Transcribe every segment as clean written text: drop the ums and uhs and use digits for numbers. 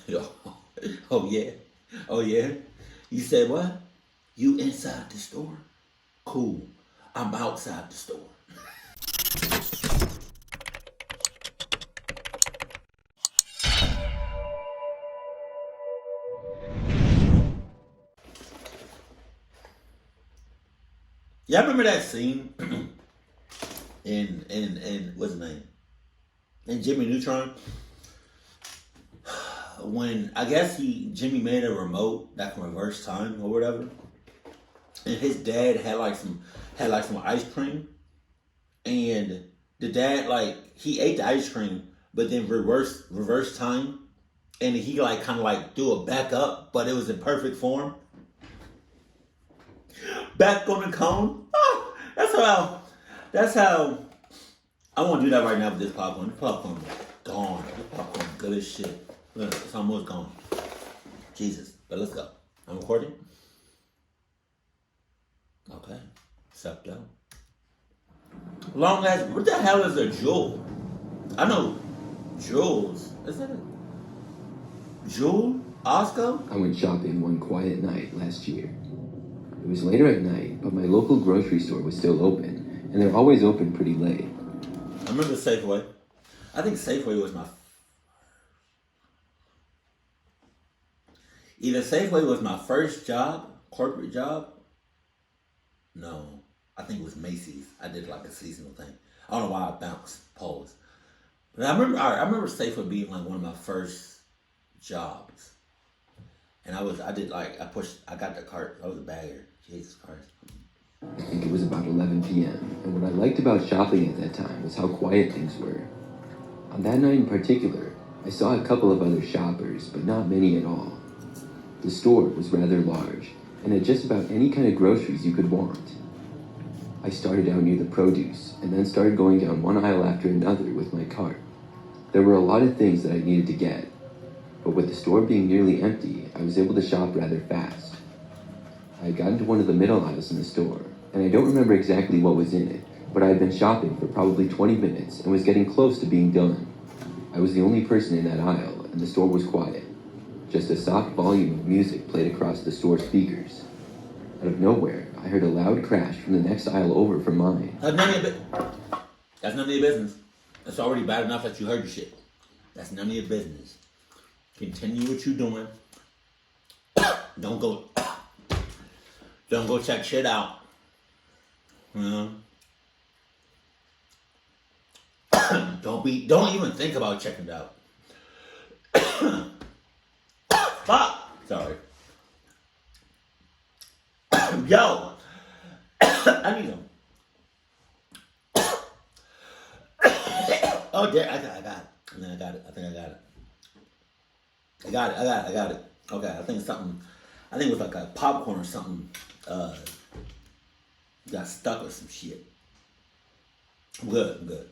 Yo, oh yeah. Oh yeah. You said what? You inside the store? Cool. I'm outside the store. Y'all remember that scene in what's his name? In Jimmy Neutron? When I guess Jimmy made a remote that can reverse time or whatever. And his dad had like some ice cream. And the dad he ate the ice cream but then reverse time. And he kind of threw it back up, but it was in perfect form. Back on the cone. Oh, that's how I want to do that right now with this popcorn. The popcorn is gone. The popcorn good as shit. Look, it's almost gone. Jesus. But let's go. I'm recording. Okay. Sucked up. Long as what the hell is a jewel? I know jewels. Is that a jewel? Oscar? I went shopping one quiet night last year. It was later at night, but my local grocery store was still open, and they're always open pretty late. I remember Safeway. I think Safeway was either Safeway was my first job, corporate job. No, I think it was Macy's. I did a seasonal thing. I don't know why I bounced polls. But I remember Safeway being one of my first jobs. And I got the cart. I was a bagger. Jesus Christ. I think it was about 11 p.m., and what I liked about shopping at that time was how quiet things were. On that night in particular, I saw a couple of other shoppers, but not many at all. The store was rather large, and had just about any kind of groceries you could want. I started out near the produce, and then started going down one aisle after another with my cart. There were a lot of things that I needed to get, but with the store being nearly empty, I was able to shop rather fast. I had gotten to one of the middle aisles in the store, and I don't remember exactly what was in it, but I had been shopping for probably 20 minutes and was getting close to being done. I was the only person in that aisle, and the store was quiet. Just a soft volume of music played across the store speakers. Out of nowhere, I heard a loud crash from the next aisle over from mine. That's none of your business. It's already bad enough that you heard your shit. That's none of your business. Continue what you're doing. Don't go check shit out. Don't even think about checking it out. Fuck. Sorry. Yo. I need them. Oh, there. I got it. I think I got it. I got it. Okay, I think it's something. I think it was a popcorn or something. Got stuck with some shit. I'm good.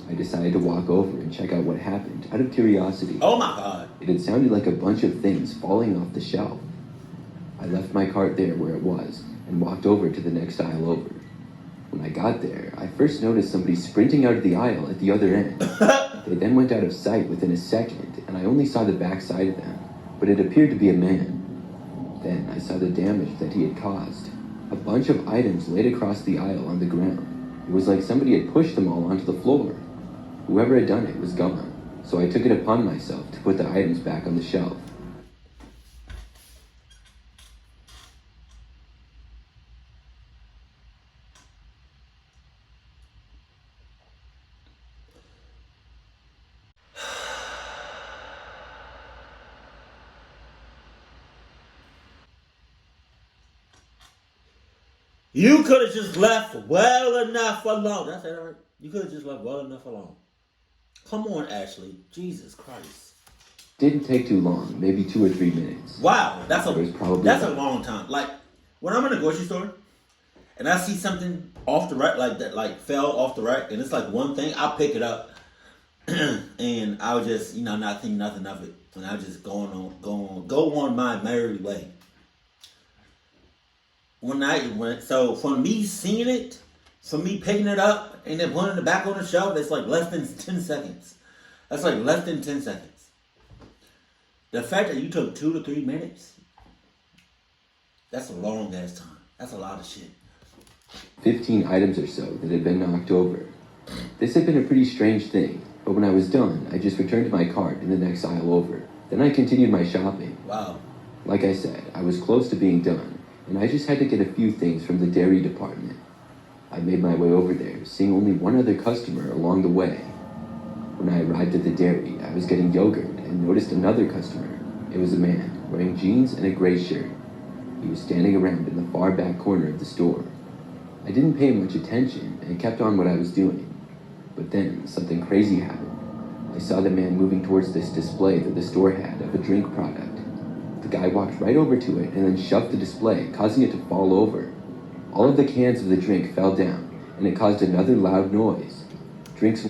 I decided to walk over and check out what happened out of curiosity. Oh my God. It had sounded like a bunch of things falling off the shelf. I left my cart there where it was and walked over to the next aisle over. When I got there, I first noticed somebody sprinting out of the aisle at the other end. They then went out of sight within a second, and I only saw the back side of them, but it appeared to be a man. Then I saw the damage that he had caused. A bunch of items laid across the aisle on the ground. It was like somebody had pushed them all onto the floor. Whoever had done it was gone, so I took it upon myself to put the items back on the shelf. You could have just left well enough alone. Did I say that right? You could have just left well enough alone. Come on, Ashley. Jesus Christ. Didn't take too long, maybe 2 or 3 minutes. Wow, that's a long time. When I'm in a grocery store and I see something off the rack that fell off the rack and it's one thing, I'll pick it up and I'll just not think nothing of it, and I'll just go on my merry way. So for me seeing it, for me picking it up and then putting it back on the shelf, it's less than 10 seconds. That's less than 10 seconds. The fact that you took 2 to 3 minutes, that's a long ass time. That's a lot of shit. 15 items or so that had been knocked over. This had been a pretty strange thing, but when I was done, I just returned to my cart in the next aisle over. Then I continued my shopping. Wow. Like I said, I was close to being done, and I just had to get a few things from the dairy department. I made my way over there, seeing only one other customer along the way. When I arrived at the dairy, I was getting yogurt and noticed another customer. It was a man, wearing jeans and a gray shirt. He was standing around in the far back corner of the store. I didn't pay much attention and kept on what I was doing. But then, something crazy happened. I saw the man moving towards this display that the store had of a drink product. The guy walked right over to it and then shoved the display, causing it to fall over. All of the cans of the drink fell down, and it caused another loud noise. Drinks...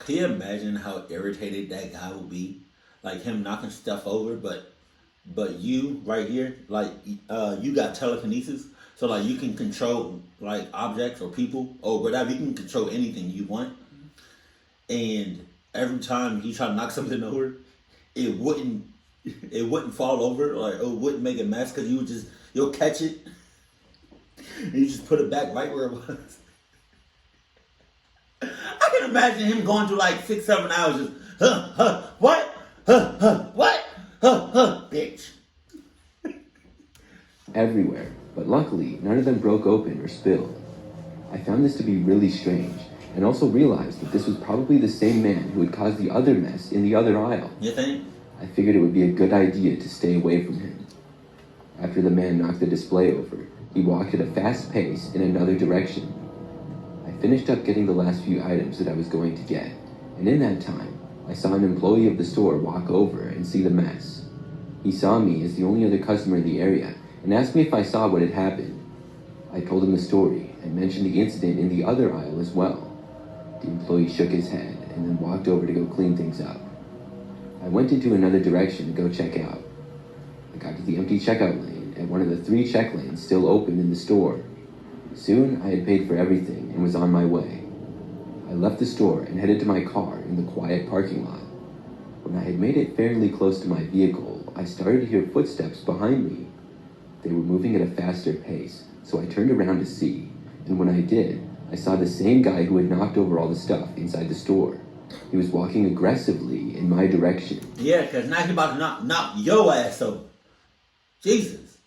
Can you imagine how irritated that guy would be? Like him knocking stuff over, but you right here, like you got telekinesis, so like you can control like objects or people or whatever. You can control anything you want, and every time you try to knock something over, it wouldn't fall over, or it wouldn't make a mess because you'll catch it and you just put it back right where it was. I can imagine him going through like 6, 7 hours just what what bitch. everywhere, but luckily none of them broke open or spilled. I found this to be really strange, and also realized that this was probably the same man who had caused the other mess in the other aisle. You think? I figured it would be a good idea to stay away from him. After the man knocked the display over, he walked at a fast pace in another direction. I finished up getting the last few items that I was going to get, and in that time, I saw an employee of the store walk over and see the mess. He saw me as the only other customer in the area and asked me if I saw what had happened. I told him the story and mentioned the incident in the other aisle as well. The employee shook his head and then walked over to go clean things up. I went into another direction to go check out. I got to the empty checkout lane at one of the 3 check lanes still open in the store. Soon, I had paid for everything and was on my way. I left the store and headed to my car in the quiet parking lot. When I had made it fairly close to my vehicle, I started to hear footsteps behind me. They were moving at a faster pace, so I turned around to see, and when I did, I saw the same guy who had knocked over all the stuff inside the store. He was walking aggressively in my direction. Yeah, because now he's about to knock your ass over. Jesus.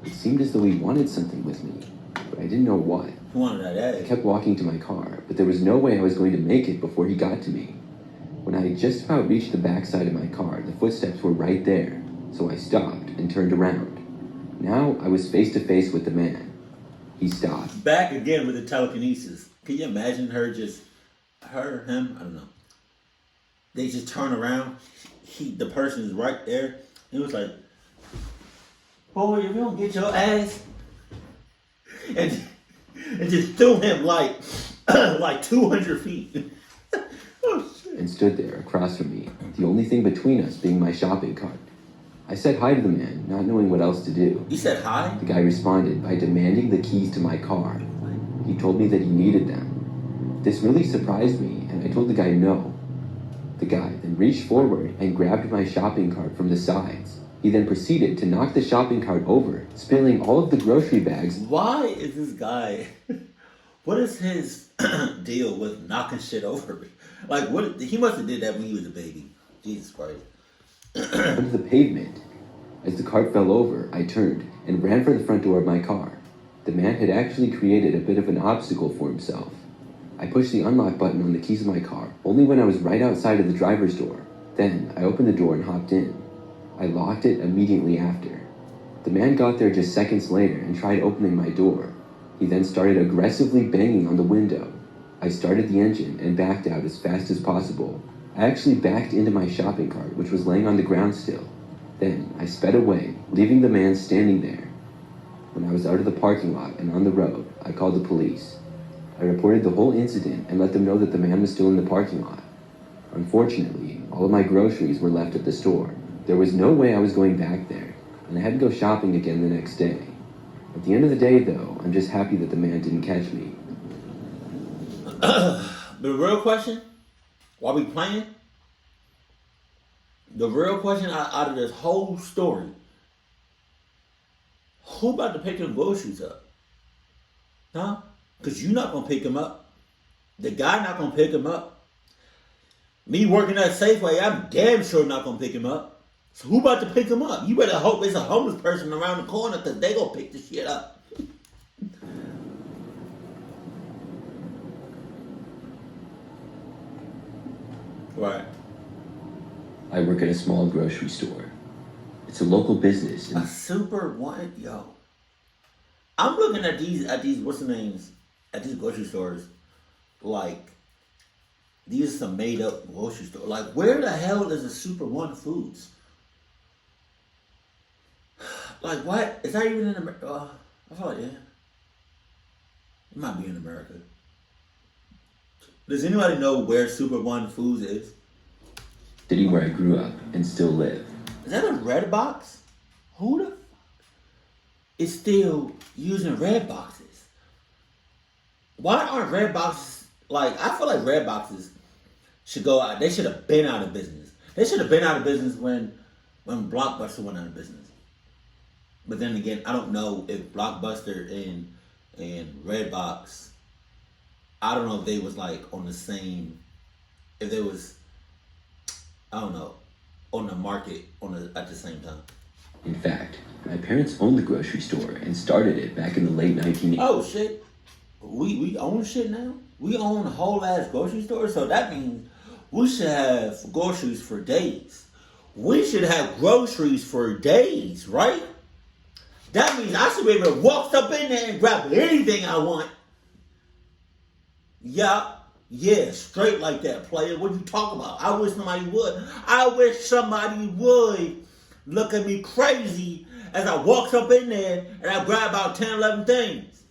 It seemed as though he wanted something with me, but I didn't know what. He wanted that I ass. kept walking to my car, but there was no way I was going to make it before he got to me. When I had just about reached the backside of my car, the footsteps were right there, so I stopped and turned around. Now I was face to face with the man. He stopped. Back again with the telekinesis. Can you imagine him, I don't know. They just turn around. The person is right there. He was like, boy, if you don't get your ass. And just threw him like 200 feet. Oh, shit. And stood there across from me, the only thing between us being my shopping cart. I said hi to the man, not knowing what else to do. You said hi? The guy responded by demanding the keys to my car. He told me that he needed them. This really surprised me, and I told the guy no. The guy then reached forward and grabbed my shopping cart from the sides. He then proceeded to knock the shopping cart over, spilling all of the grocery bags. Why is this guy... What is his deal with knocking shit over? Like, what? He must have did that when he was a baby. Jesus Christ. Onto the pavement. As the cart fell over, I turned and ran for the front door of my car. The man had actually created a bit of an obstacle for himself. I pushed the unlock button on the keys of my car only when I was right outside of the driver's door. Then I opened the door and hopped in. I locked it immediately after. The man got there just seconds later and tried opening my door. He then started aggressively banging on the window. I started the engine and backed out as fast as possible. I actually backed into my shopping cart, which was laying on the ground still. Then I sped away, leaving the man standing there. When I was out of the parking lot and on the road, I called the police. I reported the whole incident and let them know that the man was still in the parking lot. Unfortunately, all of my groceries were left at the store. There was no way I was going back there, and I had to go shopping again the next day. At the end of the day, though, I'm just happy that the man didn't catch me. The real question, while we playing, The real question out of this whole story: who about to pick them groceries up? Huh? Because you're not gonna pick them up. The guy not gonna pick them up. Me working at Safeway, I'm damn sure not gonna pick him up. So who about to pick him up? You better hope it's a homeless person around the corner because they gonna pick the shit up. Right. I work at a small grocery store. It's a local business. A super one, yo. I'm looking at these what's the names at these grocery stores, like these are some made up grocery store. Like where the hell is a Super One Foods? Like what? Is that even in America? I feel like yeah, it might be in America. Does anybody know where Super One Foods is? City where I grew up and still live. Is that a red box? Who the fuck is still using red boxes? Why aren't red boxes like I feel like red boxes should go out. They should have been out of business. They should have been out of business when Blockbuster went out of business. But then again, I don't know if Blockbuster and Redbox, I don't know if they was like on the same, if they was, I don't know, on the market at the same time. In fact, my parents owned the grocery store and started it back in the late 1980s. Oh shit, we own shit now? We own a whole ass grocery store? So that means we should have groceries for days. We should have groceries for days, right? That means I should be able to walk up in there and grab anything I want. Yeah, straight like that, player. What you talking about? I wish somebody would. I wish somebody would look at me crazy as I walks up in there and I grab about 10, 11 things.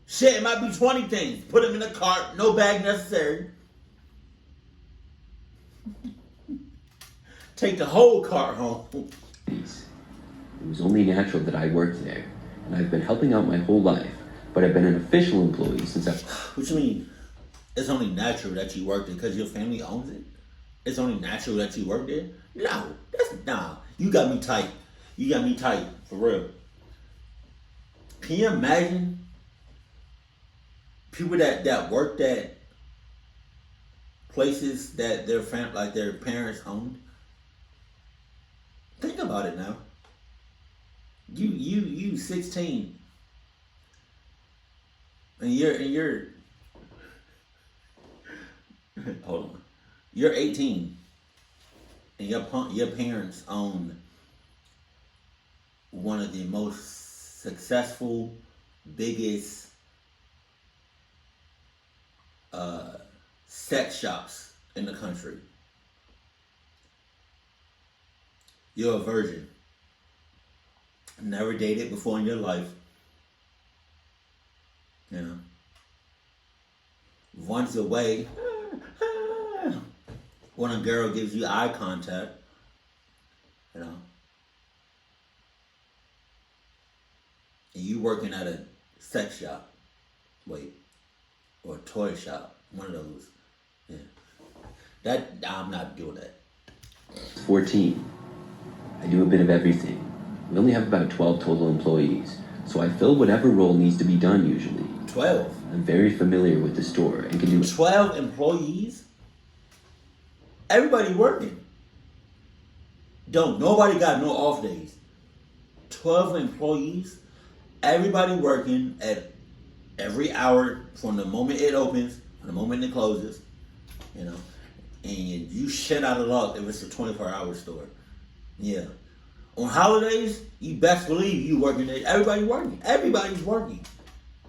Shit, it might be 20 things. Put them in the cart, no bag necessary. Take the whole cart home. It was only natural that I worked there, and I've been helping out my whole life, but I've been an official employee since I... What you mean? It's only natural that you work there because your family owns it? It's only natural that you work there? Nah. You got me tight. You got me tight, for real. Can you imagine people that worked at places that their their parents owned? Think about it now. You 16, and you're hold on, you're 18, and your parents own one of the most successful, biggest sex shops in the country. You're a virgin. Never dated before in your life. You know. Once away, when a girl gives you eye contact, you know. And you working at a sex shop. Or a toy shop. One of those. Yeah. I'm not doing that. 14. I do a bit of everything. We only have about 12 total employees, so I fill whatever role needs to be done usually. 12? I'm very familiar with the store and can do... 12 employees? Everybody working. Nobody got no off days. 12 employees, everybody working at every hour from the moment it opens to the moment it closes, you know, and you shit out of luck if it's a 24-hour store. Yeah. On holidays, you best believe you working there. Everybody's working.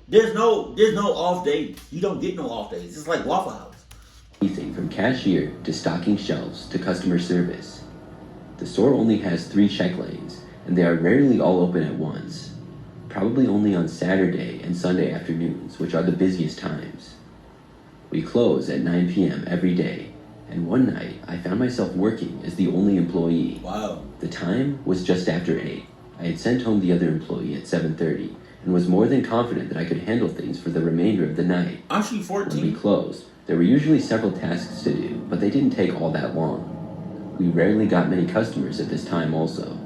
There's no off days. You don't get no off days. It's like Waffle House. Anything from cashier to stocking shelves to customer service. The store only has 3 check lanes, and they are rarely all open at once. Probably only on Saturday and Sunday afternoons, which are the busiest times. We close at 9 p.m. every day, and one night I found myself working as the only employee. Wow. The time was just after 8. I had sent home the other employee at 7:30 and was more than confident that I could handle things for the remainder of the night. Aren't you 14? When we closed, there were usually several tasks to do, but they didn't take all that long. We rarely got many customers at this time also.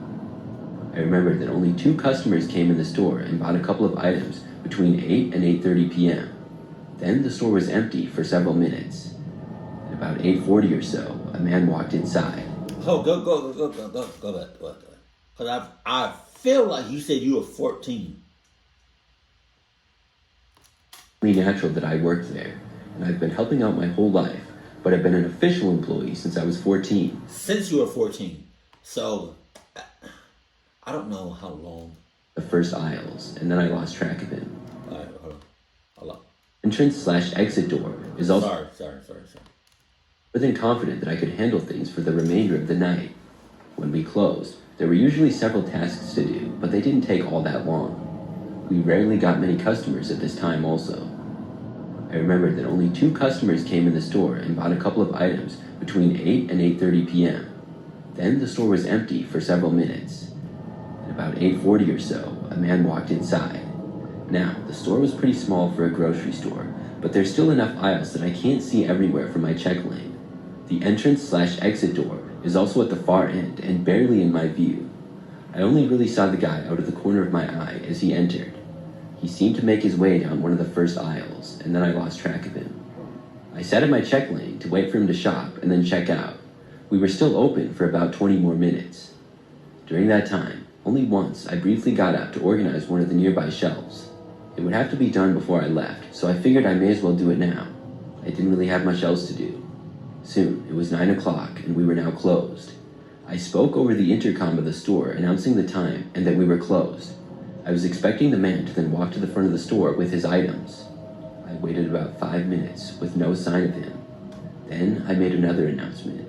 I remember that only 2 customers came in the store and bought a couple of items between 8 and 8:30 p.m. Then the store was empty for several minutes. At about 8:40 or so, a man walked inside. Oh, go back. Because I feel like you said you were 14. It's only natural that I worked there, and I've been helping out my whole life, but I've been an official employee since I was 14. Since you were 14. So, I don't know how long. The first aisles, and then I lost track of him. Alright, hold on. Entrance/exit door is also... Sorry. More than confident that I could handle things for the remainder of the night. When we closed, there were usually several tasks to do, but they didn't take all that long. We rarely got many customers at this time also. I remember that only 2 customers came in the store and bought a couple of items between 8 and 8:30 p.m. Then the store was empty for several minutes. At about 8:40 or so, a man walked inside. Now, the store was pretty small for a grocery store, but there's still enough aisles that I can't see everywhere from my check lane. The entrance/exit door is also at the far end and barely in my view. I only really saw the guy out of the corner of my eye as he entered. He seemed to make his way down one of the first aisles, and then I lost track of him. I sat in my check lane to wait for him to shop and then check out. We were still open for about 20 more minutes. During that time, only once I briefly got up to organize one of the nearby shelves. It would have to be done before I left, so I figured I may as well do it now. I didn't really have much else to do. Soon, it was 9 o'clock and we were now closed. I spoke over the intercom of the store announcing the time and that we were closed. I was expecting the man to then walk to the front of the store with his items. I waited about 5 minutes with no sign of him. Then I made another announcement.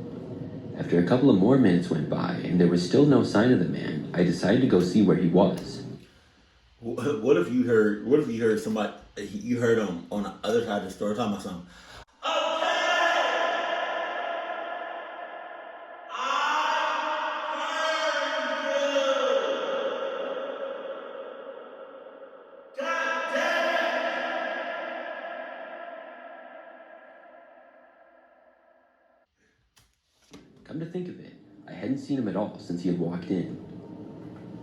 After a couple of more minutes went by and there was still no sign of the man, I decided to go see where he was. What if you heard somebody, you heard him on the other side of the store talking about something? Come to think of it, I hadn't seen him at all since he had walked in.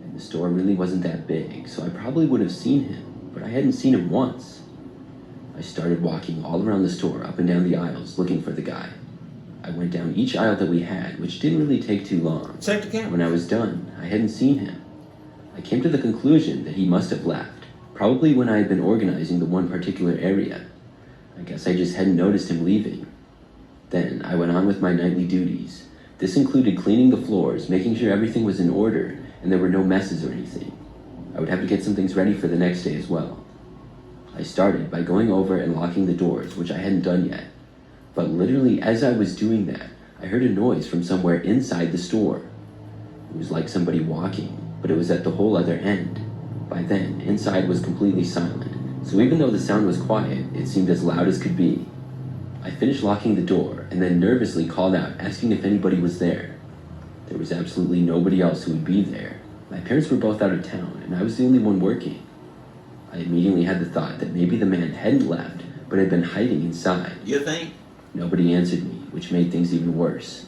And the store really wasn't that big, so I probably would have seen him, but I hadn't seen him once. I started walking all around the store, up and down the aisles, looking for the guy. I went down each aisle that we had, which didn't really take too long. Check the camera. When I was done, I hadn't seen him. I came to the conclusion that he must have left, probably when I had been organizing the one particular area. I guess I just hadn't noticed him leaving. Then I went on with my nightly duties. This included cleaning the floors, making sure everything was in order, and there were no messes or anything. I would have to get some things ready for the next day as well. I started by going over and locking the doors, which I hadn't done yet. But literally as I was doing that, I heard a noise from somewhere inside the store. It was like somebody walking, but it was at the whole other end. By then, inside was completely silent, so even though the sound was quiet, it seemed as loud as could be. I finished locking the door and then nervously called out, asking if anybody was there. There was absolutely nobody else who would be there. My parents were both out of town, and I was the only one working. I immediately had the thought that maybe the man hadn't left, but had been hiding inside. You think? Nobody answered me, which made things even worse.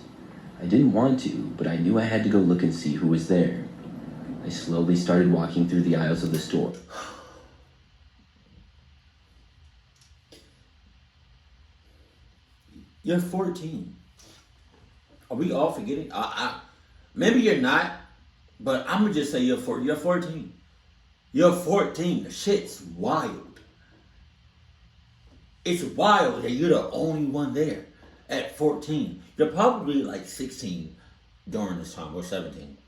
I didn't want to, but I knew I had to go look and see who was there. I slowly started walking through the aisles of the store. You're 14. Are we all forgetting? Maybe you're not, but I'm gonna just say you're 14. You're 14. You're 14. The shit's wild. It's wild that you're the only one there at 14. You're probably like 16 during this time, or 17.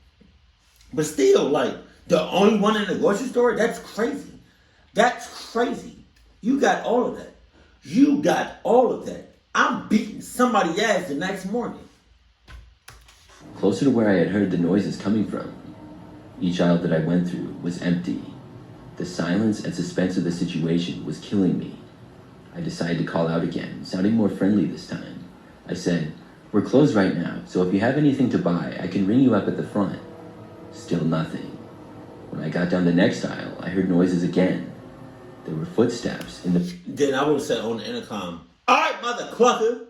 But still, like, the only one in the grocery store? That's crazy. That's crazy. You got all of that. You got all of that. I'm beating somebody's ass the next morning. Closer to where I had heard the noises coming from, each aisle that I went through was empty. The silence and suspense of the situation was killing me. I decided to call out again, sounding more friendly this time. I said, "We're closed right now, so if you have anything to buy, I can ring you up at the front." Still nothing. When I got down the next aisle, I heard noises again. There were footsteps in the... Then I would have said on the intercom, "All right, mother clucker,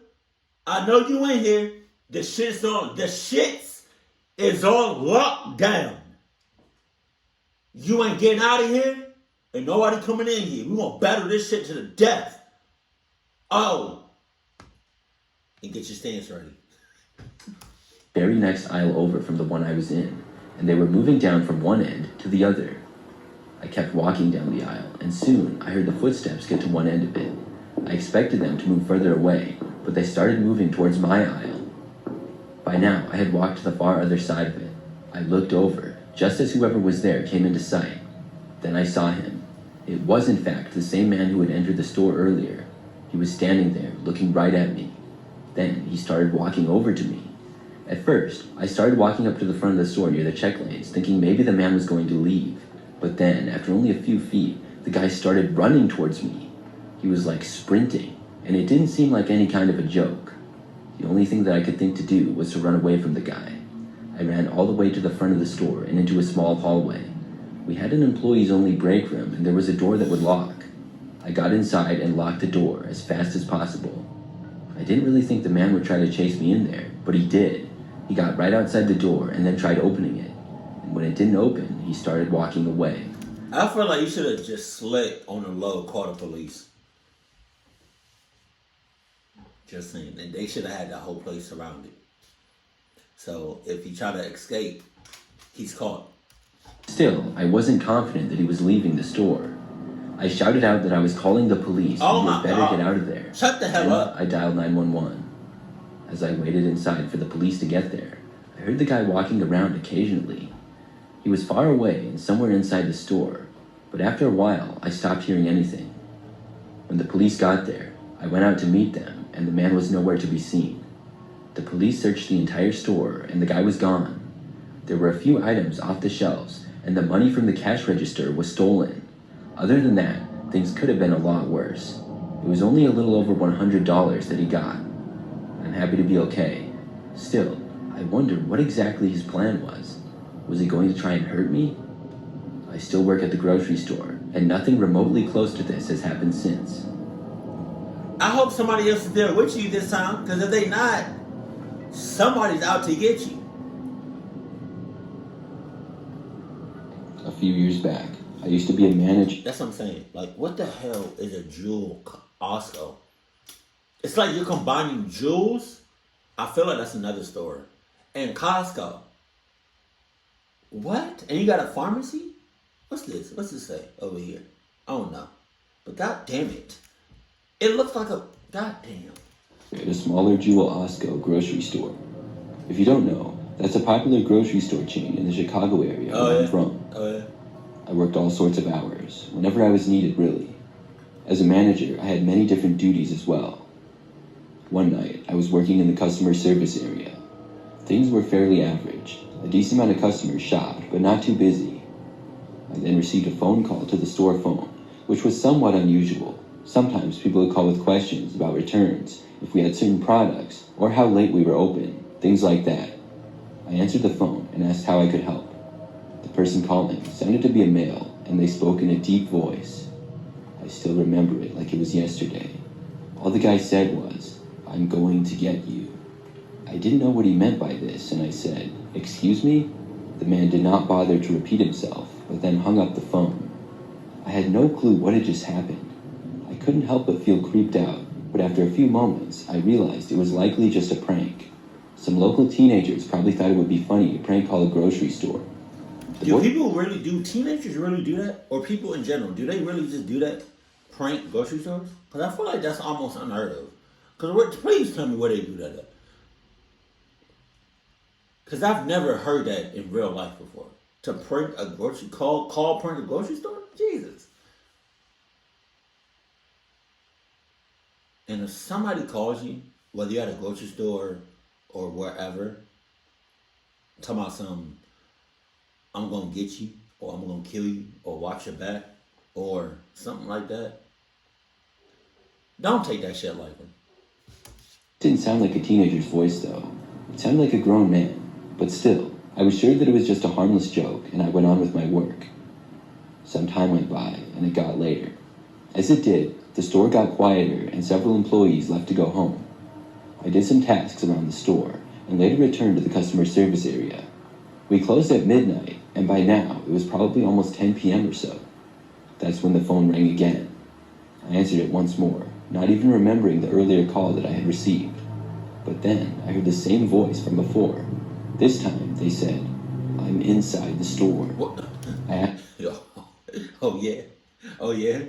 I know you in here. The shits is on lockdown. You ain't getting out of here, and nobody coming in here. We gonna battle this shit to the death. Oh, and get your stance ready. Very next aisle over from the one I was in, and they were moving down from one end to the other. I kept walking down the aisle, and soon I heard the footsteps get to one end of it. I expected them to move further away, but they started moving towards my aisle. By now, I had walked to the far other side of it. I looked over, just as whoever was there came into sight. Then I saw him. It was in fact the same man who had entered the store earlier. He was standing there, looking right at me. Then he started walking over to me. At first, I started walking up to the front of the store near the check lanes, thinking maybe the man was going to leave. But then, after only a few feet, the guy started running towards me. He was like sprinting, and it didn't seem like any kind of a joke. The only thing that I could think to do was to run away from the guy. I ran all the way to the front of the store and into a small hallway. We had an employees-only break room, and there was a door that would lock. I got inside and locked the door as fast as possible. I didn't really think the man would try to chase me in there, but he did. He got right outside the door and then tried opening it. And when it didn't open, he started walking away. I feel like you should have just slipped on the low, called the police. Just saying. And they should have had the whole place surrounded. So if he tried to escape, he's caught. Still, I wasn't confident that he was leaving the store. I shouted out that I was calling the police and he had better get out of there. Shut the hell up. I dialed 911. As I waited inside for the police to get there, I heard the guy walking around occasionally. He was far away and somewhere inside the store, but after a while, I stopped hearing anything. When the police got there, I went out to meet them, and the man was nowhere to be seen. The police searched the entire store, and the guy was gone. There were a few items off the shelves, and the money from the cash register was stolen. Other than that, things could have been a lot worse. It was only a little over $100 that he got. I'm happy to be okay. Still, I wondered what exactly his plan was. Was he going to try and hurt me? I still work at the grocery store, and nothing remotely close to this has happened since. I hope somebody else is there with you this time, because if they not, somebody's out to get you. A few years back, I used to be a manager. That's what I'm saying. Like, what the hell is a jewel Costco? It's like you're combining jewels. I feel like that's another store. And Costco. What? And you got a pharmacy? What's this? What's this say over here? I don't know. But god damn it. It looks like a goddamn. At a smaller Jewel Osco grocery store. If you don't know, that's a popular grocery store chain in the Chicago area where I'm from. Oh yeah. I worked all sorts of hours, whenever I was needed really. As a manager, I had many different duties as well. One night, I was working in the customer service area. Things were fairly average. A decent amount of customers shopped, but not too busy. I then received a phone call to the store phone, which was somewhat unusual. Sometimes people would call with questions about returns, if we had certain products, or how late we were open, things like that. I answered the phone and asked how I could help. The person calling sounded to be a male, and they spoke in a deep voice. I still remember it like it was yesterday. All the guy said was, "I'm going to get you." I didn't know what he meant by this, and I said, "Excuse me?" The man did not bother to repeat himself, but then hung up the phone. I had no clue what had just happened. I couldn't help but feel creeped out, but after a few moments, I realized it was likely just a prank. Some local teenagers probably thought it would be funny to prank call a grocery store. Do people really do, teenagers really do that? Or people in general, do they really just do that? Prank grocery stores? Because I feel like that's almost unheard of. Because please tell me where they do that at. Because I've never heard that in real life before. To prank a grocery, call prank a grocery store? Jesus. And if somebody calls you, whether you're at a grocery store or wherever, talking about something, I'm going to get you, or I'm going to kill you, or watch your back, or something like that, don't take that shit lightly. It didn't sound like a teenager's voice, though. It sounded like a grown man. But still, I was sure that it was just a harmless joke, and I went on with my work. Some time went by, and it got later. As it did, the store got quieter, and several employees left to go home. I did some tasks around the store, and later returned to the customer service area. We closed at midnight, and by now it was probably almost 10 p.m. or so. That's when the phone rang again. I answered it once more, not even remembering the earlier call that I had received. But then I heard the same voice from before. This time they said, "I'm inside the store." What? I Oh yeah. Oh yeah.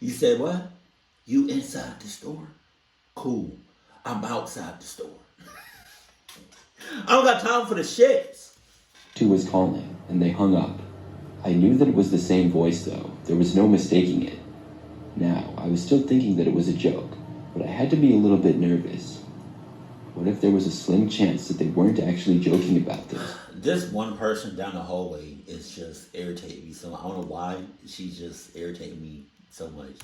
You said what? You inside the store? Cool. I'm outside the store. I don't got time for the shits. Two was calling, and they hung up. I knew that it was the same voice, though. There was no mistaking it. Now, I was still thinking that it was a joke, but I had to be a little bit nervous. What if there was a slim chance that they weren't actually joking about this? This one person down the hallway is just irritating me so much. I don't know why she's just irritating me so much.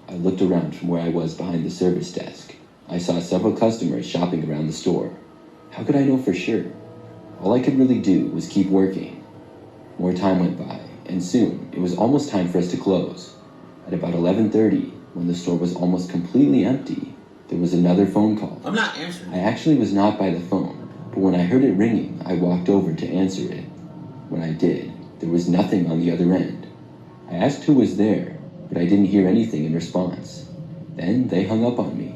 I looked around from where I was behind the service desk. I saw several customers shopping around the store. How could I know for sure? All I could really do was keep working. More time went by, and soon it was almost time for us to close. At about 11:30, when the store was almost completely empty, there was another phone call. I'm not answering. I actually was not by the phone, but when I heard it ringing, I walked over to answer it. When I did, there was nothing on the other end. I asked who was there, but I didn't hear anything in response. Then they hung up on me.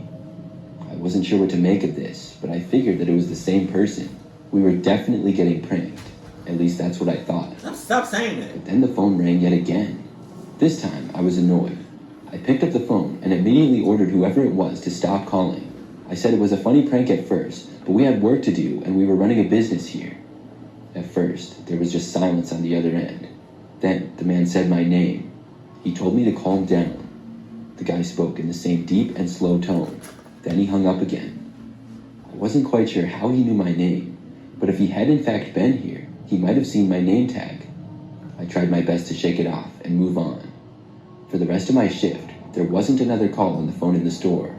I wasn't sure what to make of this, but I figured that it was the same person. We were definitely getting pranked. At least that's what I thought. Stop saying that. But then the phone rang yet again. This time, I was annoyed. I picked up the phone and immediately ordered whoever it was to stop calling. I said it was a funny prank at first, but we had work to do and we were running a business here. At first, there was just silence on the other end. Then, the man said my name. He told me to calm down. The guy spoke in the same deep and slow tone. Then he hung up again. I wasn't quite sure how he knew my name, but if he had in fact been here, he might have seen my name tag. I tried my best to shake it off and move on. For the rest of my shift, there wasn't another call on the phone in the store.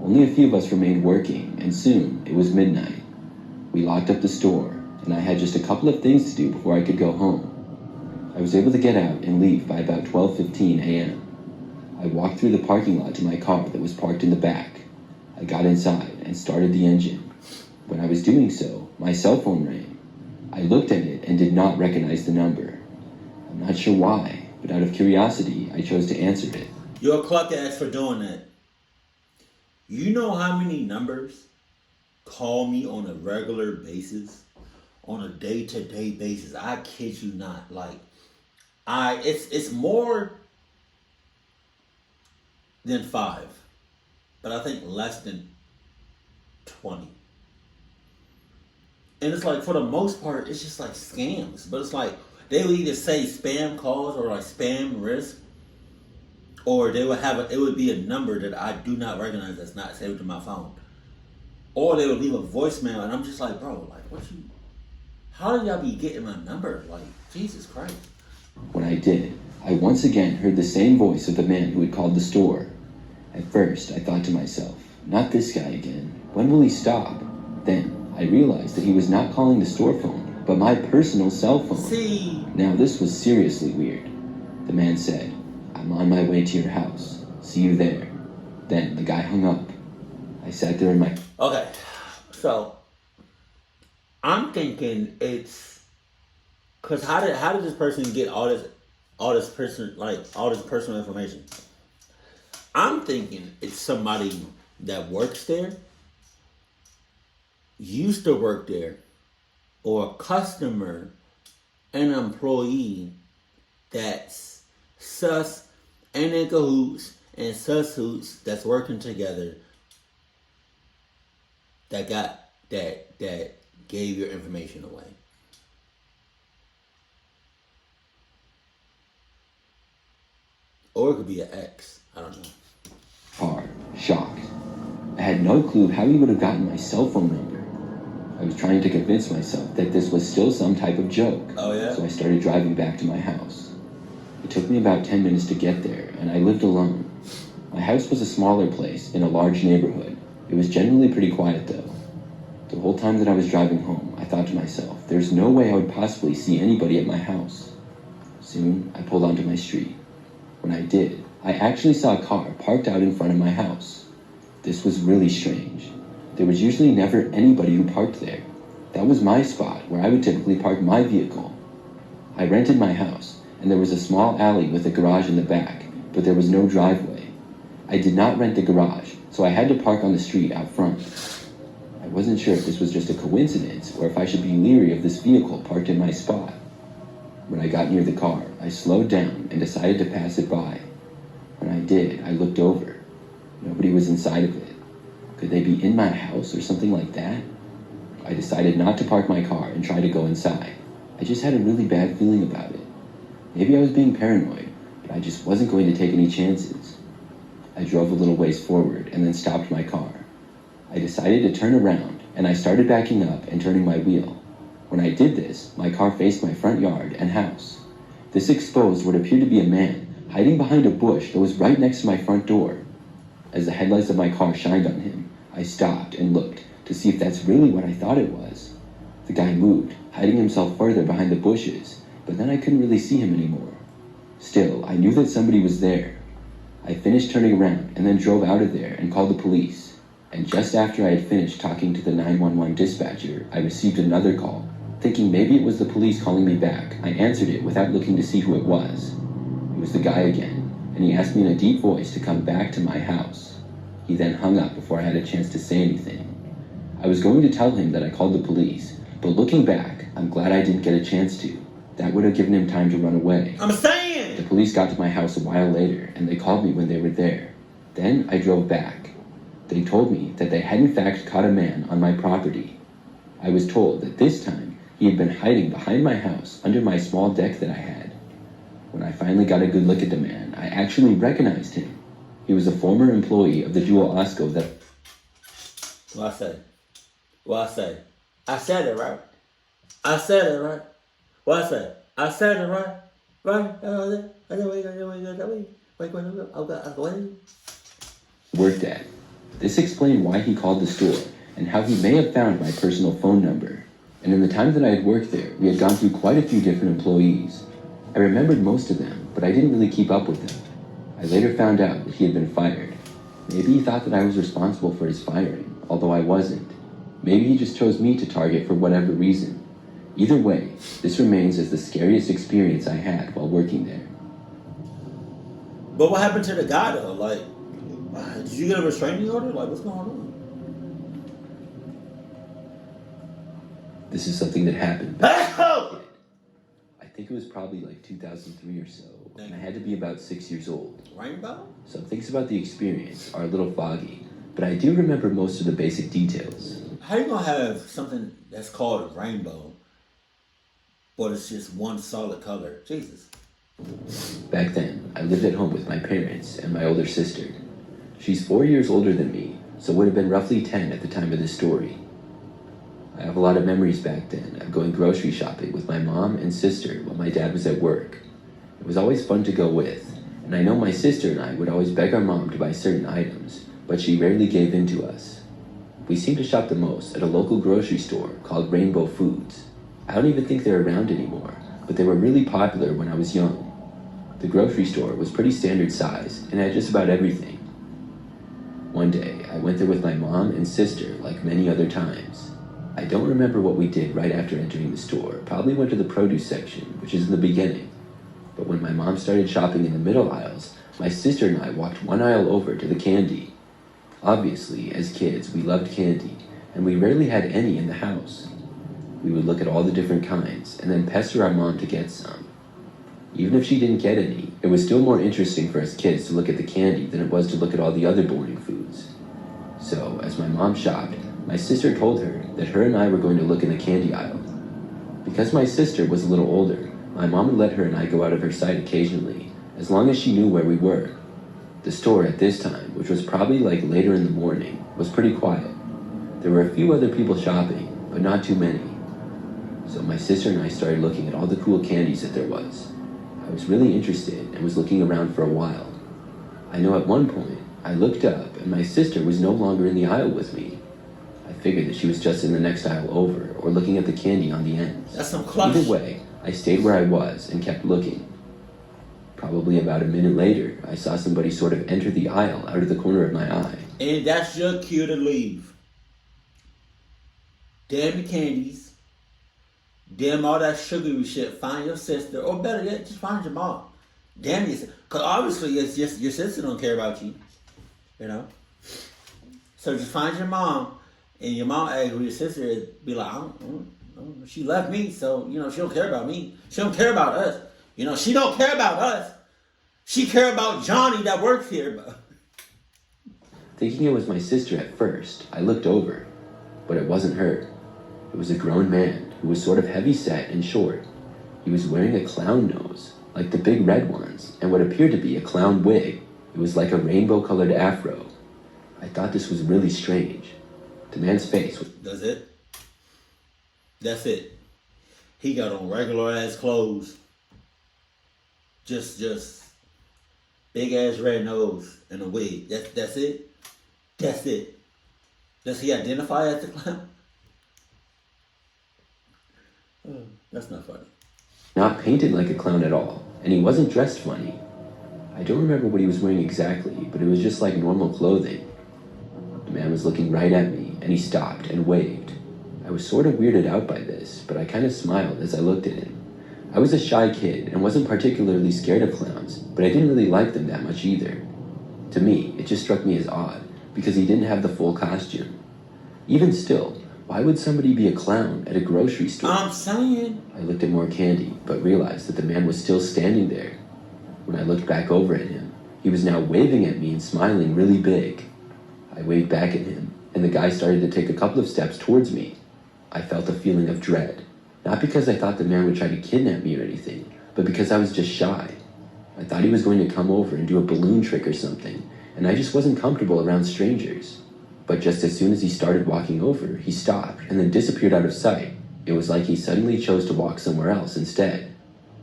Only a few of us remained working, and soon it was midnight. We locked up the store, and I had just a couple of things to do before I could go home. I was able to get out and leave by about 12:15 a.m. I walked through the parking lot to my car that was parked in the back. I got inside and started the engine. When I was doing so, my cell phone rang. I looked at it and did not recognize the number. I'm not sure why, but out of curiosity, I chose to answer it. You're a cluck ass for doing that. You know how many numbers call me on a regular basis? On a day-to-day basis. I kid you not. Like, it's more than 5. But I think less than 20. And it's like, for the most part, it's just like scams. But it's like, they would either say spam calls or like spam risk. Or they would have it would be a number that I do not recognize that's not saved to my phone. Or they would leave a voicemail and I'm just like, bro, like how do y'all be getting my number? Like, Jesus Christ. When I did, I once again heard the same voice of the man who had called the store. At first, I thought to myself, not this guy again. When will he stop? Then, I realized that he was not calling the store phone, but my personal cell phone. See? Now, this was seriously weird. The man said, "I'm on my way to your house. See you there." Then, the guy hung up. I sat there in my... Okay, so I'm thinking it's because how did this person get all this personal information? I'm thinking it's somebody that works there, used to work there, or a customer, an employee that's sus and in cahoots and sus hoots that's working together that gave your information away. Or it could be an ex. I don't know. Hard, shocked. I had no clue how he would have gotten my cell phone number. I was trying to convince myself that this was still some type of joke. Oh, yeah? So I started driving back to my house. It took me about 10 minutes to get there, and I lived alone. My house was a smaller place in a large neighborhood. It was generally pretty quiet, though. The whole time that I was driving home, I thought to myself, there's no way I would possibly see anybody at my house. Soon, I pulled onto my street. When I did, I actually saw a car parked out in front of my house. This was really strange. There was usually never anybody who parked there. That was my spot where I would typically park my vehicle. I rented my house, and there was a small alley with a garage in the back, but there was no driveway. I did not rent the garage, so I had to park on the street out front. I wasn't sure if this was just a coincidence or if I should be leery of this vehicle parked in my spot. When I got near the car, I slowed down and decided to pass it by. When I did, I looked over. Nobody was inside of it. Could they be in my house or something like that? I decided not to park my car and try to go inside. I just had a really bad feeling about it. Maybe I was being paranoid, but I just wasn't going to take any chances. I drove a little ways forward and then stopped my car. I decided to turn around, and I started backing up and turning my wheel. When I did this, my car faced my front yard and house. This exposed what appeared to be a man hiding behind a bush that was right next to my front door. As the headlights of my car shined on him, I stopped and looked to see if that's really what I thought it was. The guy moved, hiding himself further behind the bushes, but then I couldn't really see him anymore. Still, I knew that somebody was there. I finished turning around and then drove out of there and called the police. And just after I had finished talking to the 911 dispatcher, I received another call. Thinking maybe it was the police calling me back, I answered it without looking to see who it was. It was the guy again, and he asked me in a deep voice to come back to my house. He then hung up before I had a chance to say anything. I was going to tell him that I called the police, but looking back, I'm glad I didn't get a chance to. That would have given him time to run away. I'm saying! The police got to my house a while later, and they called me when they were there. Then I drove back. They told me that they had in fact caught a man on my property. I was told that this time he had been hiding behind my house under my small deck that I had. When I finally got a good look at the man, I actually recognized him. He was a former employee of the Jewel Osco that... What I say? What I say? I said it, right? I said it, right? What I say? I said it, right? Right? Worked at. This explained why he called the store and how he may have found my personal phone number. And in the time that I had worked there, we had gone through quite a few different employees. I remembered most of them, but I didn't really keep up with them. I later found out that he had been fired. Maybe he thought that I was responsible for his firing, although I wasn't. Maybe he just chose me to target for whatever reason. Either way, this remains as the scariest experience I had while working there. But what happened to the guy though? Like, did you get a restraining order? Like, what's going on? This is something that happened. Help! I think it was probably like 2003 or so, and I had to be about 6 years old. Rainbow? Some things about the experience are a little foggy, but I do remember most of the basic details. How you gonna have something that's called a rainbow, but it's just one solid color? Jesus. Back then, I lived at home with my parents and my older sister. She's 4 years older than me, so would have been roughly 10 at the time of this story. I have a lot of memories back then of going grocery shopping with my mom and sister while my dad was at work. It was always fun to go with, and I know my sister and I would always beg our mom to buy certain items, but she rarely gave in to us. We seemed to shop the most at a local grocery store called Rainbow Foods. I don't even think they're around anymore, but they were really popular when I was young. The grocery store was pretty standard size and had just about everything. One day, I went there with my mom and sister like many other times. I don't remember what we did right after entering the store. Probably went to the produce section, which is in the beginning. But when my mom started shopping in the middle aisles, my sister and I walked one aisle over to the candy. Obviously, as kids, we loved candy, and we rarely had any in the house. We would look at all the different kinds, and then pester our mom to get some. Even if she didn't get any, it was still more interesting for us kids to look at the candy than it was to look at all the other boring foods. So, as my mom shopped, my sister told her that her and I were going to look in the candy aisle. Because my sister was a little older, my mom would let her and I go out of her sight occasionally, as long as she knew where we were. The store at this time, which was probably like later in the morning, was pretty quiet. There were a few other people shopping, but not too many. So my sister and I started looking at all the cool candies that there was. I was really interested and was looking around for a while. I know at one point, I looked up and my sister was no longer in the aisle with me. I figured that she was just in the next aisle over or looking at the candy on the ends. That's some clutch. Either way, I stayed where I was and kept looking. Probably about a minute later, I saw somebody sort of enter the aisle out of the corner of my eye. And that's your cue to leave. damn your candies, damn all that sugary shit. Find your sister, or better yet, just find your mom. Damn you, because obviously it's just your sister don't care about you, you know. So just find your mom, and your mom ask who your sister is. Be like, she left me, so you know she don't care about me. She don't care about us. You know she don't care about us. She care about Johnny that works here. Thinking it was my sister at first, I looked over, but it wasn't her. It was a grown man who was sort of heavy-set and short. He was wearing a clown nose, like the big red ones, and what appeared to be a clown wig. It was like a rainbow-colored afro. I thought this was really strange. The man's face was... That's it. That's it. He got on regular ass clothes. Just big ass red nose and a wig. That's it. That's it. Does he identify as the clown? That's not funny. Not painted like a clown at all, and he wasn't dressed funny. I don't remember what he was wearing exactly, but it was just like normal clothing. The man was looking right at me, and he stopped and waved. I was sort of weirded out by this, but I kind of smiled as I looked at him. I was a shy kid and wasn't particularly scared of clowns, but I didn't really like them that much either. To me, it just struck me as odd, because he didn't have the full costume. Even still, why would somebody be a clown at a grocery store? I'm saying. I looked at more candy, but realized that the man was still standing there. When I looked back over at him, he was now waving at me and smiling really big. I waved back at him, and the guy started to take a couple of steps towards me. I felt a feeling of dread, not because I thought the man would try to kidnap me or anything, but because I was just shy. I thought he was going to come over and do a balloon trick or something, and I just wasn't comfortable around strangers. But just as soon as he started walking over, he stopped and then disappeared out of sight. It was like he suddenly chose to walk somewhere else instead.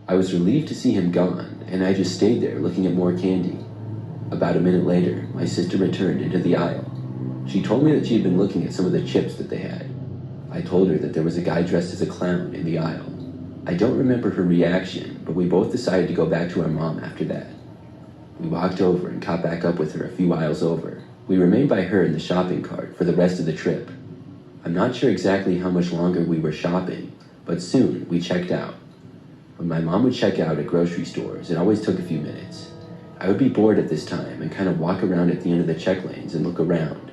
I was relieved to see him gone, and I just stayed there looking at more candy. About a minute later, my sister returned into the aisle. She told me that she had been looking at some of the chips that they had. I told her that there was a guy dressed as a clown in the aisle. I don't remember her reaction, but we both decided to go back to our mom after that. We walked over and caught back up with her a few aisles over. We remained by her in the shopping cart for the rest of the trip. I'm not sure exactly how much longer we were shopping, but soon we checked out. When my mom would check out at grocery stores, it always took a few minutes. I would be bored at this time and kind of walk around at the end of the check lanes and look around.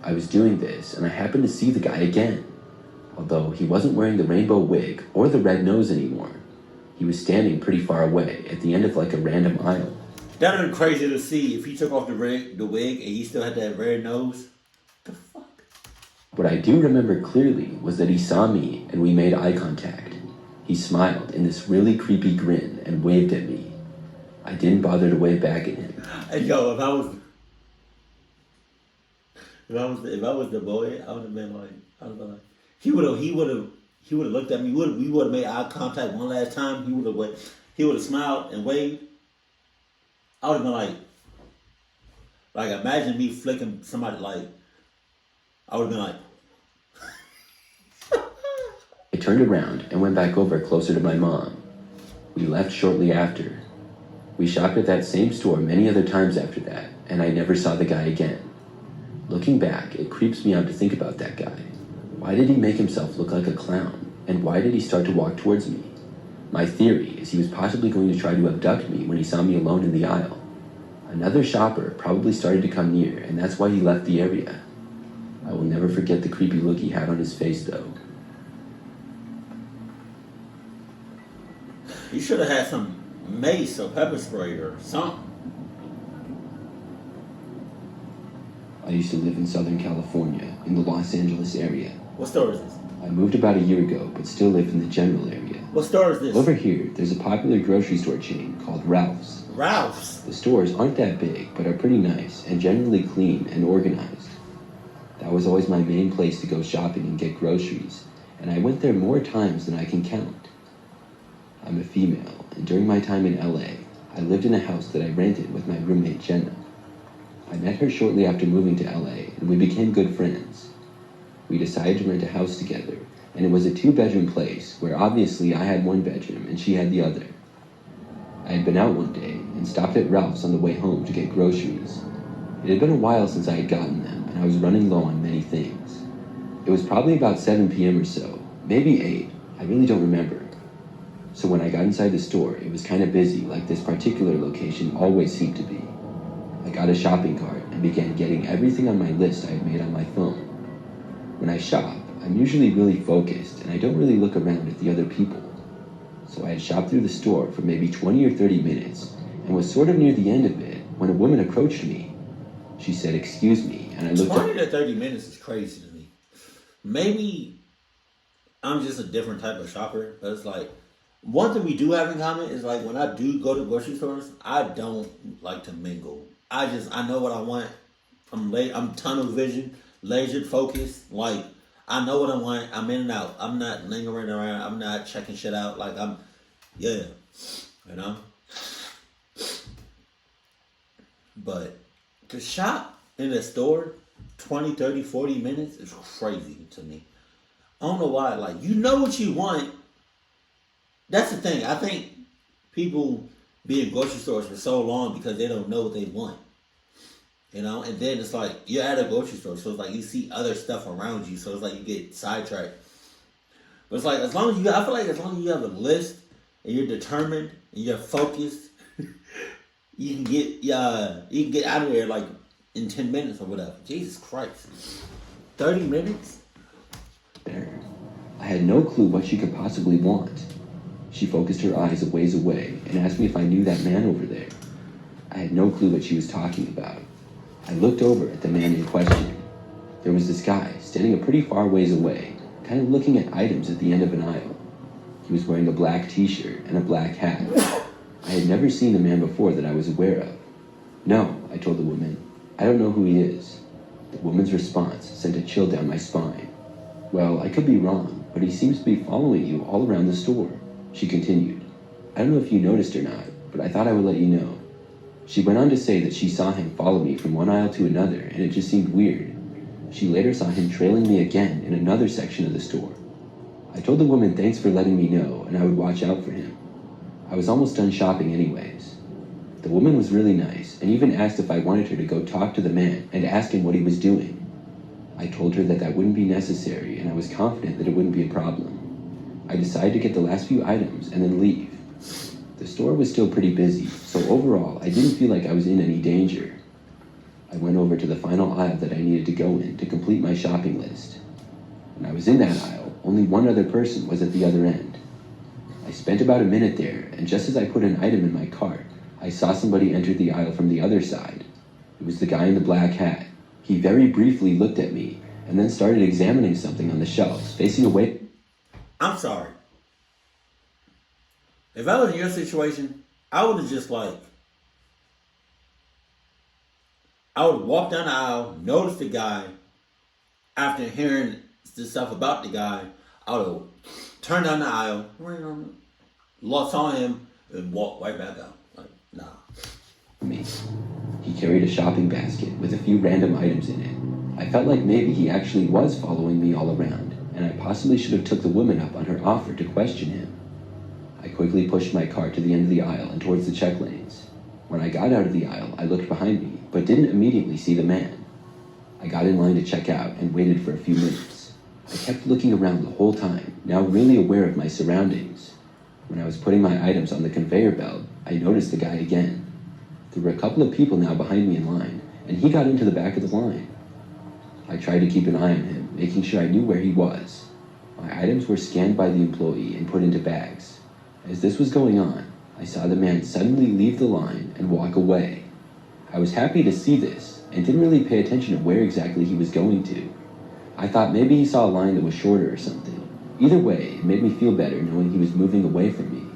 I was doing this and I happened to see the guy again. Although he wasn't wearing the rainbow wig or the red nose anymore. He was standing pretty far away at the end of like a random aisle. That'd have been crazy to see if he took off the wig and he still had that red nose. The fuck? What I do remember clearly was that he saw me and we made eye contact. He smiled in this really creepy grin and waved at me. I didn't bother to wave back at him. Hey, yo, if I was the boy, I would have been like, he would have looked at me. We would have made eye contact one last time. He would have smiled and waved. I would have been like imagine me flicking somebody like. I would have been like. I turned around and went back over closer to my mom. We left shortly after. We shopped at that same store many other times after that, and I never saw the guy again. Looking back, it creeps me out to think about that guy. Why did he make himself look like a clown? And why did he start to walk towards me? My theory is he was possibly going to try to abduct me when he saw me alone in the aisle. Another shopper probably started to come near, and that's why he left the area. I will never forget the creepy look he had on his face, though. You should have had some mace or pepper spray or something. I used to live in Southern California, in the Los Angeles area. What store is this? I moved about a year ago, but still live in the general area. What store is this? Over here, there's a popular grocery store chain called Ralph's. Ralph's? The stores aren't that big, but are pretty nice and generally clean and organized. That was always my main place to go shopping and get groceries, and I went there more times than I can count. I'm a female, and during my time in LA, I lived in a house that I rented with my roommate Jenna. I met her shortly after moving to LA, and we became good friends. We decided to rent a house together, and it was a 2-bedroom place where obviously I had one bedroom and she had the other. I had been out one day and stopped at Ralph's on the way home to get groceries. It had been a while since I had gotten them, and I was running low on many things. It was probably about 7 p.m. or so, maybe 8. I really don't remember. So when I got inside the store, it was kind of busy, like this particular location always seemed to be. I got a shopping cart and began getting everything on my list I had made on my phone. When I shop, I'm usually really focused and I don't really look around at the other people. So I had shopped through the store for maybe 20 or 30 minutes and was sort of near the end of it when a woman approached me. She said, "Excuse me," and I looked 20 to 30 minutes is crazy to me. Maybe I'm just a different type of shopper, but it's like, one thing we do have in common is like when I do go to grocery stores, I don't like to mingle. I know what I want. I'm tunnel vision, laser focused. Like I know what I want. I'm in and out. I'm not lingering around. I'm not checking shit out. Like yeah, you know. But to shop in a store 20, 30, 40 minutes is crazy to me. I don't know why. Like you know what you want. That's the thing. I think people be in grocery stores for so long because they don't know what they want. You know, and then it's like you're at a grocery store, so it's like you see other stuff around you, so it's like you get sidetracked. But it's like I feel like as long as you have a list and you're determined and you're focused, you can get out of there like in 10 minutes or whatever. Jesus Christ, 30 minutes. there. I had no clue what she could possibly want. She focused her eyes a ways away and asked me if I knew that man over there. I had no clue what she was talking about. I looked over at the man in question. There was this guy standing a pretty far ways away, kind of looking at items at the end of an aisle. He was wearing a black t-shirt and a black hat. I had never seen the man before that I was aware of. "No," I told the woman. "I don't know who he is." The woman's response sent a chill down my spine. "Well, I could be wrong, but he seems to be following you all around the store," she continued. "I don't know if you noticed or not, but I thought I would let you know." She went on to say that she saw him follow me from one aisle to another, and it just seemed weird. She later saw him trailing me again in another section of the store. I told the woman thanks for letting me know, and I would watch out for him. I was almost done shopping anyways. The woman was really nice, and even asked if I wanted her to go talk to the man and ask him what he was doing. I told her that that wouldn't be necessary, and I was confident that it wouldn't be a problem. I decided to get the last few items and then leave. The store was still pretty busy, so overall, I didn't feel like I was in any danger. I went over to the final aisle that I needed to go in to complete my shopping list. When I was in that aisle, only one other person was at the other end. I spent about a minute there, and just as I put an item in my cart, I saw somebody enter the aisle from the other side. It was the guy in the black hat. He very briefly looked at me, and then started examining something on the shelves, facing away. I'm sorry. If I was in your situation, I would have just like, I would walk down the aisle, notice the guy. After hearing the stuff about the guy, I would have turned down the aisle, saw him, and walked right back out. Like, nah. Me. He carried a shopping basket with a few random items in it. I felt like maybe he actually was following me all around, and I possibly should have took the woman up on her offer to question him. I quickly pushed my cart to the end of the aisle and towards the check lanes. When I got out of the aisle, I looked behind me, but didn't immediately see the man. I got in line to check out and waited for a few minutes. I kept looking around the whole time, now really aware of my surroundings. When I was putting my items on the conveyor belt, I noticed the guy again. There were a couple of people now behind me in line, and he got into the back of the line. I tried to keep an eye on him, making sure I knew where he was. My items were scanned by the employee and put into bags. As this was going on, I saw the man suddenly leave the line and walk away. I was happy to see this, and didn't really pay attention to where exactly he was going to. I thought maybe he saw a line that was shorter or something. Either way, it made me feel better knowing he was moving away from me.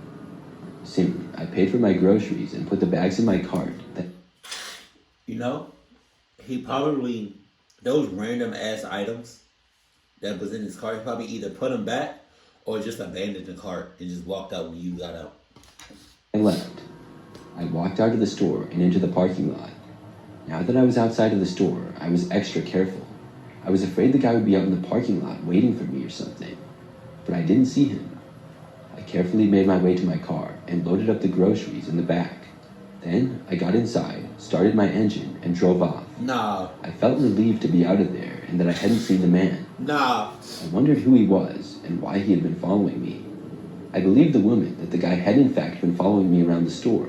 Soon, I paid for my groceries and put the bags in my cart. You know, he probably, those random ass items that was in his cart, he probably either put them back or just abandoned the cart and just walked out when you got out. I left. I walked out of the store and into the parking lot. Now that I was outside of the store, I was extra careful. I was afraid the guy would be out in the parking lot waiting for me or something. But I didn't see him. I carefully made my way to my car and loaded up the groceries in the back. Then I got inside, started my engine, and drove off. Nah. I felt relieved to be out of there and that I hadn't seen the man. Nah. I wondered who he was and why he had been following me. I believed the woman that the guy had in fact been following me around the store.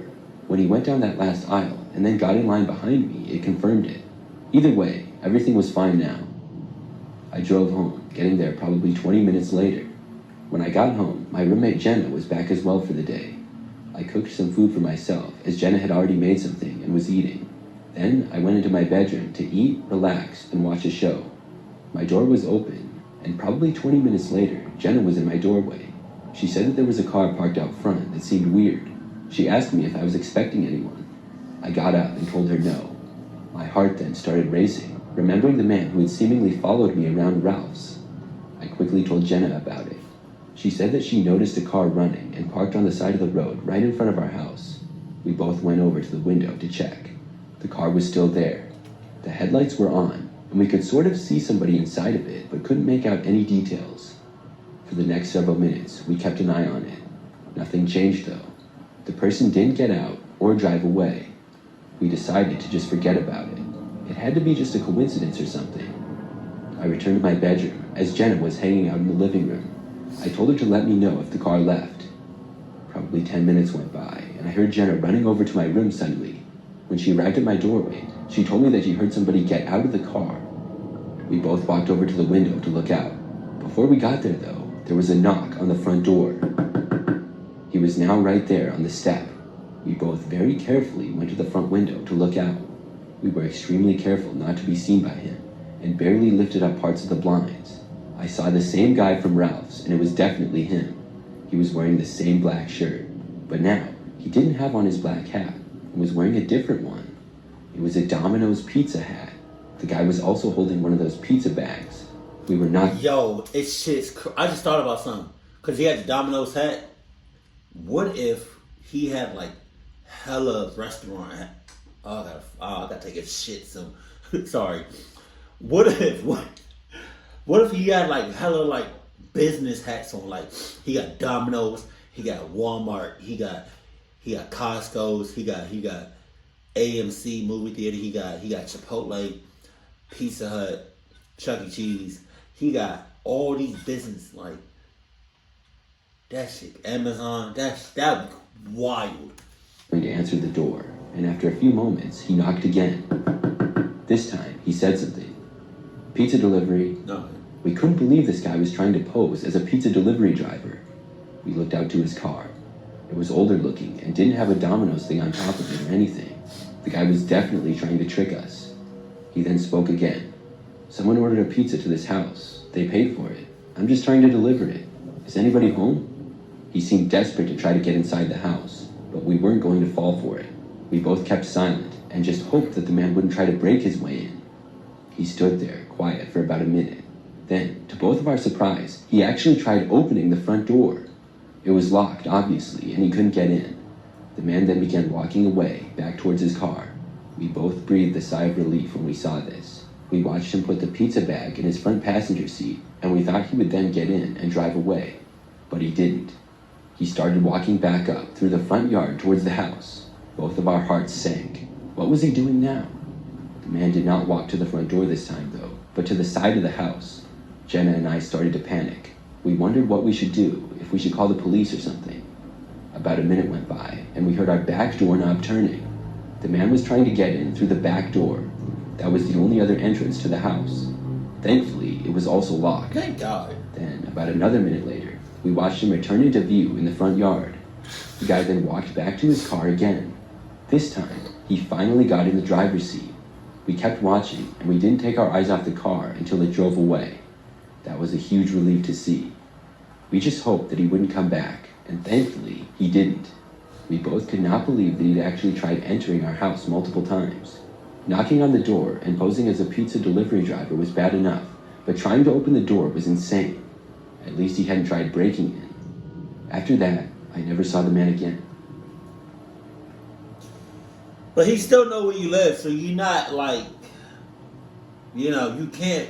When he went down that last aisle and then got in line behind me, it confirmed it. Either way, everything was fine now. I drove home, getting there probably 20 minutes later. When I got home, my roommate Jenna was back as well for the day. I cooked some food for myself, as Jenna had already made something and was eating. Then I went into my bedroom to eat, relax, and watch a show. My door was open, and probably 20 minutes later, Jenna was in my doorway. She said that there was a car parked out front that seemed weird. She asked me if I was expecting anyone. I got up and told her no. My heart then started racing, remembering the man who had seemingly followed me around Ralph's. I quickly told Jenna about it. She said that she noticed a car running and parked on the side of the road right in front of our house. We both went over to the window to check. The car was still there. The headlights were on, and we could sort of see somebody inside of it, but couldn't make out any details. For the next several minutes, we kept an eye on it. Nothing changed though. The person didn't get out or drive away. We decided to just forget about it. It had to be just a coincidence or something. I returned to my bedroom as Jenna was hanging out in the living room. I told her to let me know if the car left. Probably 10 minutes went by, and I heard Jenna running over to my room suddenly. When she arrived at my doorway, she told me that she heard somebody get out of the car. We both walked over to the window to look out. Before we got there, though, there was a knock on the front door. He was now right there on the step. We both very carefully went to the front window to look out. We were extremely careful not to be seen by him, and barely lifted up parts of the blinds. I saw the same guy from Ralph's, and it was definitely him. He was wearing the same black shirt, but now he didn't have on his black hat and was wearing a different one. It was a Domino's pizza hat. The guy was also holding one of those pizza bags. We were not... Yo, it's shit's... I just thought about something. Because he had the Domino's hat. What if he had, like, hella restaurant hat? Oh, I gotta take a shit soon. Sorry. What if he had, like, hella, like, business hats on? Like, he got Domino's, he got Walmart, he got Costco's, he got AMC movie theater, he got Chipotle, Pizza Hut, Chuck E. Cheese. He got all these business, like, that shit. Amazon, that wild. Going to answer the door, and after a few moments, he knocked again. This time, he said something. Pizza delivery. No. We couldn't believe this guy was trying to pose as a pizza delivery driver. We looked out to his car. It was older looking and didn't have a Domino's thing on top of it or anything. The guy was definitely trying to trick us. He then spoke again. Someone ordered a pizza to this house. They paid for it. I'm just trying to deliver it. Is anybody home? He seemed desperate to try to get inside the house, but we weren't going to fall for it. We both kept silent and just hoped that the man wouldn't try to break his way in. He stood there, quiet, for about a minute. Then, to both of our surprise, he actually tried opening the front door. It was locked, obviously, and he couldn't get in. The man then began walking away, back towards his car. We both breathed a sigh of relief when we saw this. We watched him put the pizza bag in his front passenger seat, and we thought he would then get in and drive away. But he didn't. He started walking back up through the front yard towards the house. Both of our hearts sank. What was he doing now? The man did not walk to the front door this time, though, but to the side of the house. Jenna and I started to panic. We wondered what we should do, if we should call the police or something. About a minute went by, and we heard our back doorknob turning. The man was trying to get in through the back door. That was the only other entrance to the house. Thankfully, it was also locked. Thank God. Then, about another minute later, we watched him return into view in the front yard. The guy then walked back to his car again. This time, he finally got in the driver's seat. We kept watching, and we didn't take our eyes off the car until it drove away. That was a huge relief to see. We just hoped that he wouldn't come back, and thankfully, he didn't. We both could not believe that he'd actually tried entering our house multiple times. Knocking on the door and posing as a pizza delivery driver was bad enough, but trying to open the door was insane. At least he hadn't tried breaking in. After that, I never saw the man again. But he still know where you live, so you're not like, you can't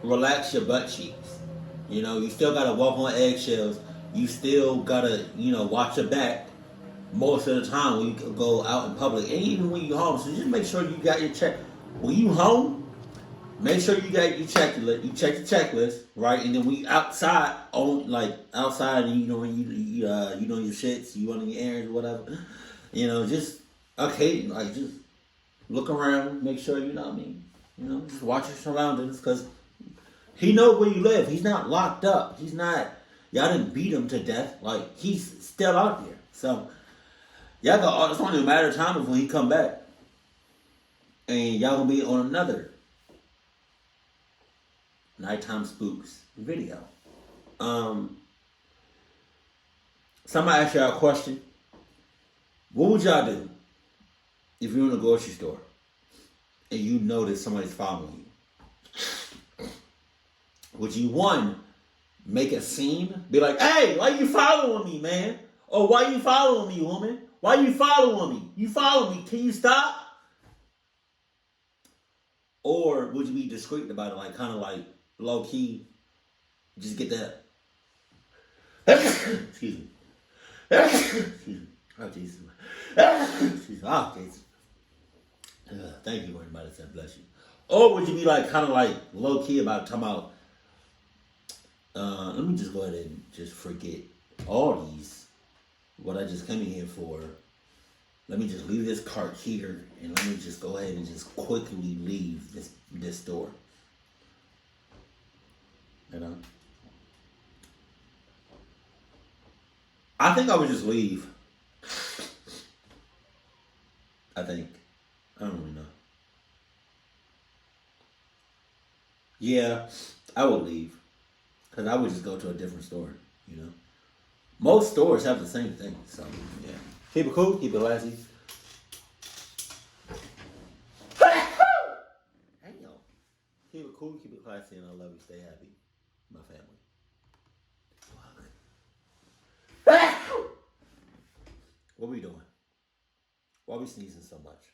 relax your butt cheeks. You still gotta walk on eggshells. You still gotta, watch your back most of the time when you go out in public, and even when you're home. So just make sure you got your check. when you home, make sure you got your checklist. You check the checklist, right? And then we outside on like outside, and you know when you doing your shits, you running your errands, whatever. You know, just okay, like just look around, make sure you know what I mean. You know, just watch your surroundings because he knows where you live. He's not locked up. He's not. Y'all didn't beat him to death. Like he's still out there. So y'all got. It's only a matter of time before he come back, and y'all gonna be on another nighttime spooks video. Somebody asked y'all a question. What would y'all do if you're in a grocery store and you notice somebody's following you? Would you one make a scene, be like, "Hey, why you following me, man?" Or "Why you following me, woman? Why you following me? You follow me? Can you stop?" Or would you be discreet about it, like kind of like low key, just get that? Excuse me. Excuse me. Oh Jesus. Excuse me. Oh Jesus. Thank you, everybody. Said bless you. Or would you be like kind of like low key about talking about? Let me just go ahead and just forget all these. What I just came in here for. Let me just leave this cart here, and let me just go ahead and just quickly leave this store. You know, I think I would just leave. I think I don't really know. Yeah, I would leave because I would just go to a different store. You know, most stores have the same thing, so yeah. Keep it cool, keep it classy. Hang on. Keep it cool, keep it classy, and I love you. Stay happy, my family. What we doing? Why we sneezing so much?